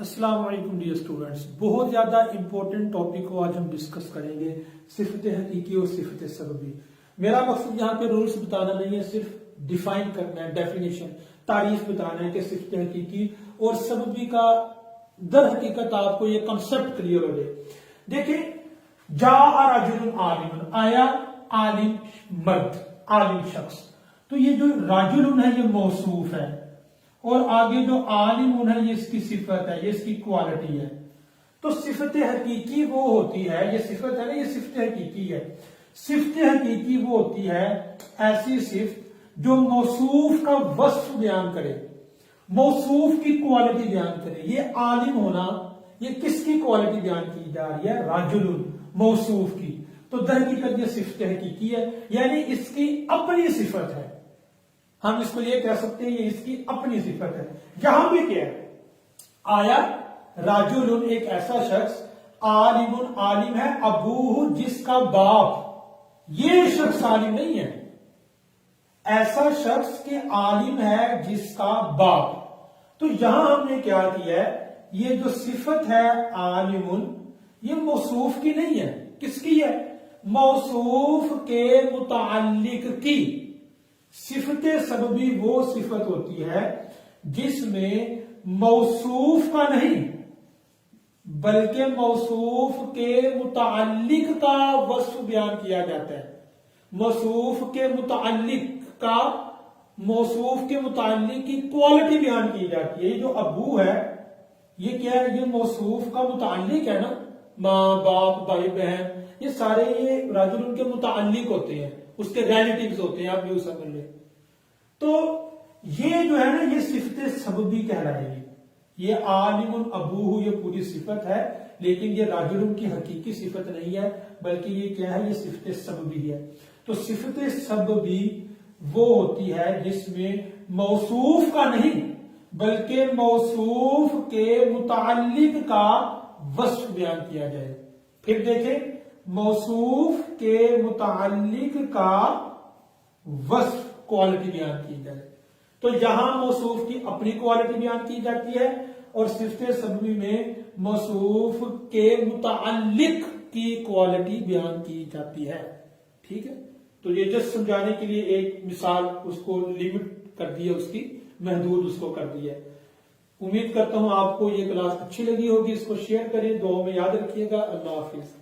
السلام علیکم dear students, بہت زیادہ امپورٹنٹ ٹاپک کو آج ہم ڈسکس کریں گے، صفت حقیقی اور صفت سببی۔ میرا مقصد یہاں پہ رولز بتانا نہیں ہے، صرف ڈیفائن کرنا ہے، ڈیفینیشن تعریف بتانا ہے کہ صفت حقیقی اور سببی کا در حقیقت آپ کو یہ کنسپٹ کلیئر ہو جائے۔ دیکھیں، جاء رجل عالم، آیا عالم مرد، عالم شخص، تو یہ جو رجل ہے یہ موصوف ہے، اور آگے جو عالم ہے یہ اس کی صفت ہے، یہ اس کی کوالٹی ہے۔ تو صفت حقیقی وہ ہوتی ہے، یہ صفت ہے نا، یہ صفت حقیقی ہے۔ صفت حقیقی وہ ہوتی ہے ایسی صفت جو موصوف کا وصف بیان کرے، موصوف کی کوالٹی بیان کرے۔ یہ عالم ہونا، یہ کس کی کوالٹی بیان کی جا رہی ہے؟ رجل، موصوف کی۔ تو در حقیقت یہ صفت حقیقی ہے، یعنی اس کی اپنی صفت ہے۔ ہم اس کو یہ کہہ سکتے ہیں یہ اس کی اپنی صفت ہے۔ یہاں بھی کیا ہے؟ آیا رجل، ایک ایسا شخص، عالم، عالم ہے، ابوہ، جس کا باپ، یہ شخص عالم نہیں ہے، ایسا شخص کہ عالم ہے جس کا باپ۔ تو یہاں ہم نے کیا کیا ہے؟ یہ جو صفت ہے عالم، یہ موصوف کی نہیں ہے، کس کی ہے؟ موصوف کے متعلق کی۔ صفت سببی وہ صفت ہوتی ہے جس میں موصوف کا نہیں بلکہ موصوف کے متعلق کا وصف بیان کیا جاتا ہے۔ موصوف کے متعلق کا، موصوف کے متعلق کی کوالٹی بیان کی جاتی ہے۔ یہ جو ابو ہے یہ کیا ہے؟ یہ موصوف کا متعلق ہے نا، ماں باپ بھائی بہن، یہ سارے یہ رجل ان کے متعلق ہوتے ہیں، اس کے ریلیٹیوز ہوتے ہیں، آپ یوں سمجھ لیں۔ تو یہ جو ہے نا یہ صفت سببی کہلائے گی۔ یہ عالم ابوہ، یہ پوری صفت ہے، لیکن یہ رجل کی حقیقی صفت نہیں ہے، بلکہ یہ کیا ہے؟ یہ صفت سببی ہے۔ تو صفت سببی وہ ہوتی ہے جس میں موصوف کا نہیں بلکہ موصوف کے متعلق کا وصف بیان کیا جائے۔ پھر دیکھیں، موصوف کے متعلق کا وصف، کوالٹی بیان کی جائے۔ تو یہاں موصوف کی اپنی کوالٹی بیان کی جاتی ہے، اور صفت سببی میں موصوف کے متعلق کی کوالٹی بیان کی جاتی ہے۔ ٹھیک ہے، تو یہ جس سمجھانے کے لیے ایک مثال اس کو لیمٹ کر دی ہے، اس کی محدود اس کو کر دی ہے۔ امید کرتا ہوں آپ کو یہ کلاس اچھی لگی ہوگی، اس کو شیئر کریں، دعاؤں میں یاد رکھیے گا۔ اللہ حافظ۔